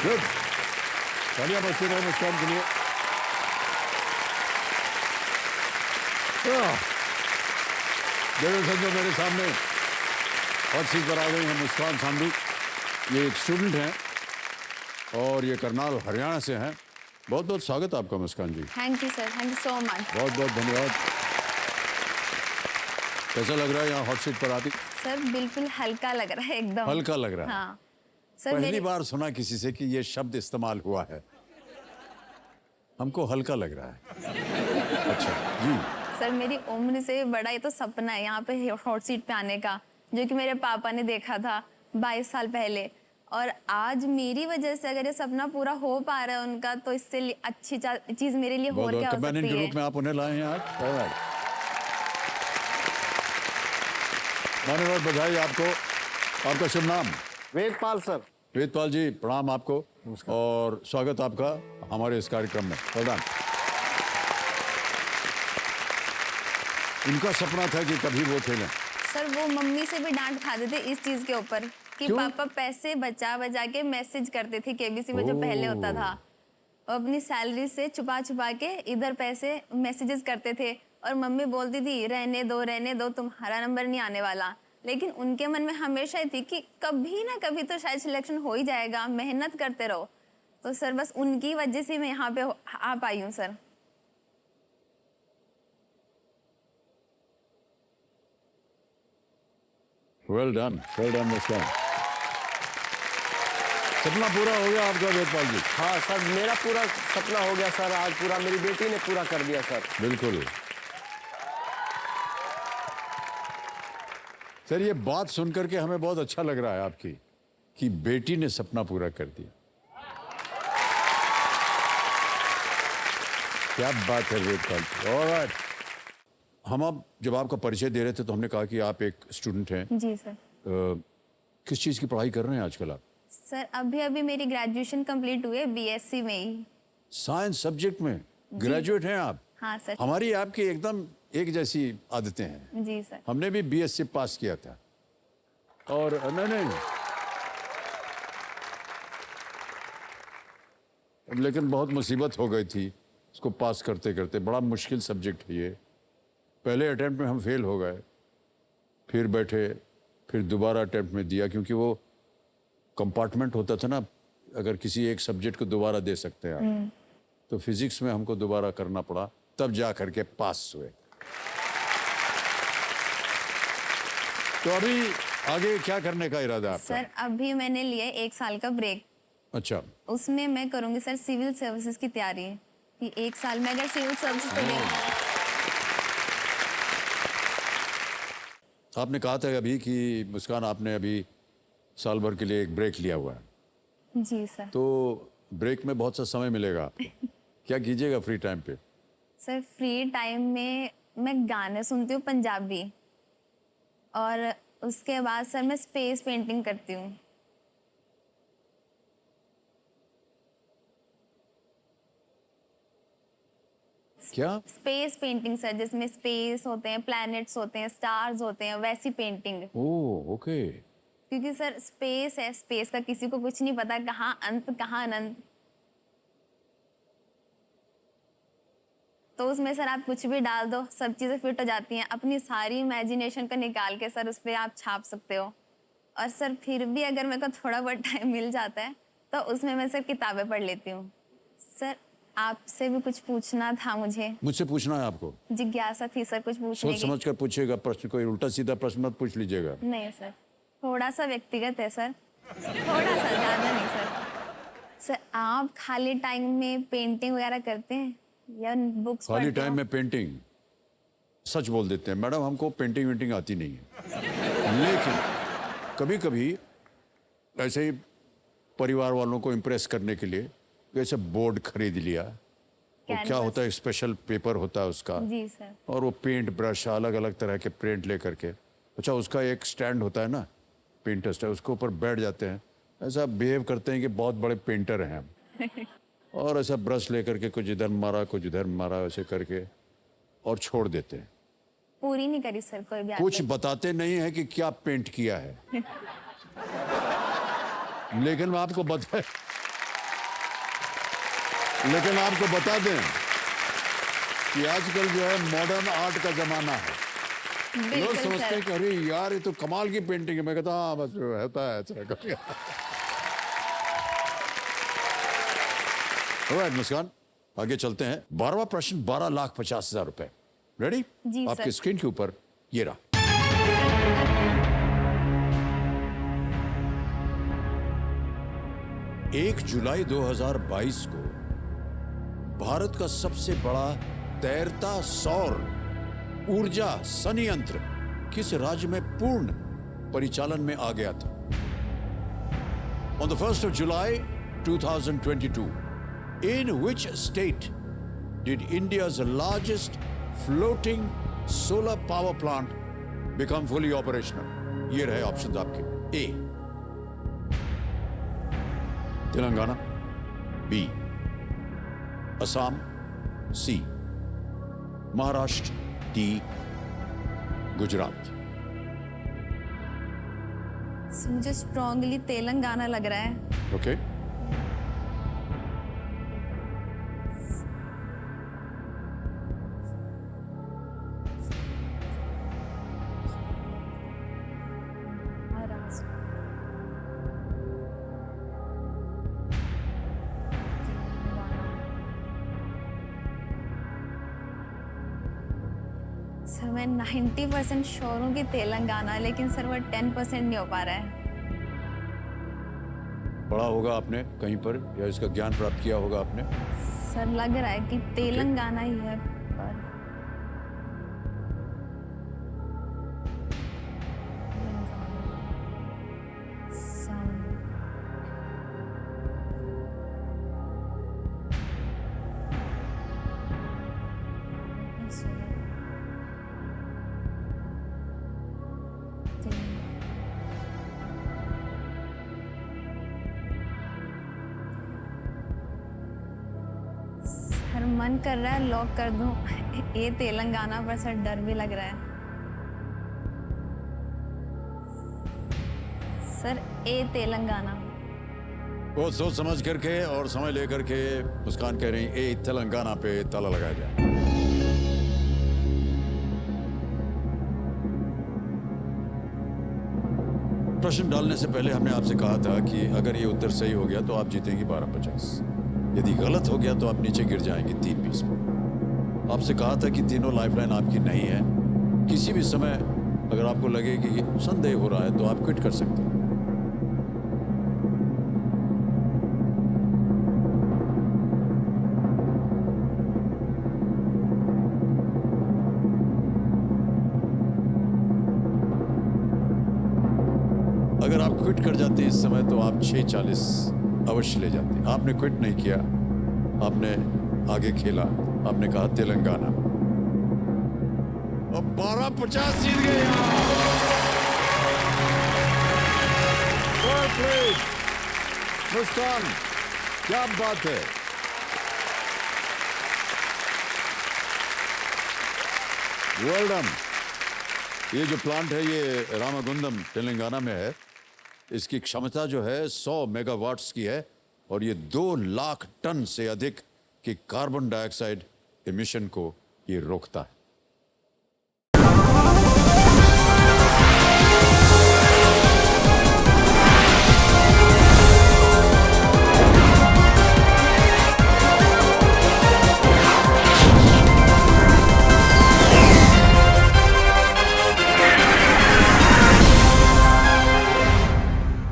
Good. तालियां बजती रहे मुस्कान के लिए। देखो संजो, मेरे सामने हॉट सीट पर आ गई हैं मुस्कान सांधू। ये एक स्टूडेंट हैं और ये करनाल हरियाणा से हैं। बहुत बहुत स्वागत आपका Muskan ji. Thank you sir, thank you so much. बहुत बहुत धन्यवाद। कैसा लग रहा है यहाँ हॉट सीट पर आती? सर बिल्कुल हल्का लग रहा है एकदम। हल्का लग रहा है। हाँ सर, पहली मेरी बार सुना किसी से कि ये शब्द इस्तेमाल हुआ है। हमको हल्का लग रहा है। अच्छा जी। सर मेरी उम्र से बड़ा ये तो सपना है यहाँ पे हॉट सीट पे आने का, जो कि मेरे पापा ने देखा था 22 साल पहले। और आज मेरी वजह से अगर ये सपना पूरा हो पा रहा है उनका, तो इससे अच्छी चीज मेरे लिए और क्या हो कंपेनियन सकती के है। रूप में आप उन्हें लाए हैं आज। मान्यवर, बधाई आपको। आपका शुभ नाम? वेदपाल सर। वेदपाल जी, प्रणाम आपको और स्वागत आपका हमारे इस कार्यक्रम में। प्रधान, इनका सपना था कि कभी वो खेलें। सर वो मम्मी से भी डांट खाते थे इस चीज के ऊपर कि क्यों? पापा पैसे बचा बचा के मैसेज करते थे केबीसी में, जो पहले होता था। और अपनी सैलरी से छुपा छुपा के इधर पैसे मैसेजेस करते थे। और मम्मी बोलती थी रहने दो तुम्हारा नंबर नहीं आने वाला। लेकिन उनके मन में हमेशा ही थी कि कभी ना कभी तो शायद सिलेक्शन हो ही जाएगा, मेहनत करते रहो। तो सर बस उनकी वजह से मैं यहाँ पे आ पाई हूँ सर। वेल डन मुस्कान। सपना पूरा हो गया आपका वेदपाल जी। हाँ सर, मेरा पूरा सपना हो गया सर। आज पूरा मेरी बेटी ने पूरा कर दिया सर। बिल्कुल सर, ये बात सुनकर के हमें बहुत अच्छा लग रहा है आपकी कि बेटी ने सपना पूरा कर दिया। क्या बात है वेदपाल जी। ऑलराइट, हम अब जब आपका परिचय दे रहे थे तो हमने कहा कि आप एक स्टूडेंट हैं। जी सर। किस चीज़ की पढ़ाई कर रहे हैं आजकल आप? सर अभी अभी मेरी ग्रेजुएशन कंप्लीट हुई है बीएससी में ही। साइंस सब्जेक्ट में ग्रेजुएट हैं आप? हाँ सर। हमारी आपकी एकदम एक जैसी आदतें हैं। जी सर। हमने भी बीएससी पास किया था और नहीं, लेकिन बहुत मुसीबत हो गई थी इसको पास करते करते। बड़ा मुश्किल सब्जेक्ट है ये। पहले अटेम्प्ट में हम फेल हो गए, फिर बैठे, फिर दोबारा अटेम्प्ट में दिया, क्योंकि वो कंपार्टमेंट होता था ना, अगर किसी एक सब्जेक्ट को दोबारा दे सकते हैं आप। तो फिजिक्स में हमको दोबारा करना पड़ा, तब जा करके पास हुए। तो अभी आगे क्या करने का इरादा है आपका? सर अभी मैंने लिया 1 साल का ब्रेक। अच्छा, उसमें मैं करूंगी सर सिविल सर्विसेज की तैयारी, कि 1 साल में अगर सिविल सर्विसेज पे आपने कहा था अभी कि मुस्कान आपने अभी साल भर के लिए एक ब्रेक लिया हुआ है, जी सर। तो ब्रेक में बहुत सा समय मिलेगा आपको। क्या कीजिएगा फ्री टाइम पे? सर फ्री टाइम में मैं गाने सुनती हूँ पंजाबी, और उसके बाद सर मैं स्पेस पेंटिंग करती हूँ। क्या? स्पेस पेंटिंग सर, जिसमें स्पेस होते हैं, प्लैनेट्स होते हैं, स्टार्स होते हैं, वैसी पेंटिंग। Oh okay. क्योंकि सर स्पेस है, स्पेस का किसी को कुछ नहीं पता, कहाँ अंत कहाँ अनंत। तो उसमें सर आप कुछ भी डाल दो, सब चीजें फिट हो जाती हैं। अपनी सारी इमेजिनेशन को निकाल के सर उस पर आप छाप सकते हो। और सर फिर भी अगर मेरे को थोड़ा बहुत टाइम मिल जाता है तो उसमें मैं सर किताबें पढ़ लेती हूँ। सर आपसे भी कुछ पूछना था मुझे। मुझसे पूछना है आपको? जिज्ञासा थी सर कुछ पूछने सोच की। समझ कर पूछिएगा प्रश्न, कोई उल्टा सीधा प्रश्न मत पूछ लीजिएगा। नहीं सर, थोड़ा सा व्यक्तिगत है सर, थोड़ा सा, ज्यादा नहीं सर। सर आप खाली टाइम में पेंटिंग वगैरह करते हैं या बुक्स खाली पढ़ते टाइम हो? में पेंटिंग? सच बोल देते हैं मैडम, हमको पेंटिंग वेंटिंग आती नहीं है। लेकिन कभी कभी ऐसे ही परिवार वालों को इम्प्रेस करने के लिए जैसे बोर्ड खरीद लिया, वो क्या Canvas। होता है, स्पेशल पेपर होता है उसका, जी सर। और वो पेंट ब्रश अलग अलग तरह के पेंट ले करके, अच्छा उसका एक स्टैंड होता है ना, पेंटर स्टैंड, उसके ऊपर बैठ जाते हैं, ऐसा बिहेव करते हैं कि बहुत बड़े पेंटर हैं हम। और ऐसा ब्रश लेकर के कुछ इधर मारा कुछ इधर मारा, ऐसे करके और छोड़ देते हैं। पूरी नहीं करी सर कोई भी कुछ आर्ट। बताते नहीं है कि क्या पेंट किया है। लेकिन मैं आपको लेकिन आपको बता दें कि आजकल जो है मॉडर्न आर्ट का जमाना है। लोग बिल्कुल समझते हैं सर। कि अरे यार ये तो कमाल की पेंटिंग है। मैं कहता हाँ बस होता है ऐसा कभी। ऑलराइट मुस्कान, आगे चलते हैं। 12वां प्रश्न, 12,50,000 रुपए। रेडी? जी, आपके सर। स्क्रीन के ऊपर ये रहा। 1 जुलाई 2022 को भारत का सबसे बड़ा तैरता सौर ऊर्जा संयंत्र किस राज्य में पूर्ण परिचालन में आ गया था? On the 1st of July 2022, in which state did India's largest floating solar power plant become fully operational? ये रहे ऑप्शंस आपके। ए तेलंगाना, बी असम, सी महाराष्ट्र, डी गुजरात। मुझे स्ट्रांगली तेलंगाना लग रहा है। ओके महाराष्ट्र। सर मैं 90% श्योर हूँ कि तेलंगाना, लेकिन सर वो 10% नहीं हो पा रहा है। पढ़ा होगा आपने कहीं पर या इसका ज्ञान प्राप्त किया होगा आपने? सर लग रहा है कि तेलंगाना ही है, पर सर मन कर रहा है लॉक कर दूं ये तेलंगाना, पर सर डर भी लग रहा है। सर ए तेलंगाना। वो सोच समझ करके और समय लेकर के मुस्कान कह रही ए तेलंगाना पे ताला लगाया जाए। प्रश्न डालने से पहले हमने आपसे कहा था कि अगर ये उत्तर सही हो गया तो आप जीतेंगी 12,50। यदि गलत हो गया तो आप नीचे गिर जाएंगे 3 20 पर। आपसे कहा था कि तीनों लाइफलाइन आपकी नहीं है। किसी भी समय अगर आपको लगे कि ये संदेह हो रहा है तो आप क्विट कर सकते हैं। अगर आप क्विट कर जाते इस समय तो आप 6:40 अवश्य ले जाते। आपने क्विट नहीं किया, आपने आगे खेला, आपने कहा तेलंगाना। अब 12,50 जीत गए मुस्कान, क्या बात है। Well done. ये जो प्लांट है ये रामागुंडम तेलंगाना में है। इसकी क्षमता जो है 100 मेगावाट्स की है और ये 2 लाख टन से अधिक की कार्बन डाइऑक्साइड एमिशन को ये रोकता है।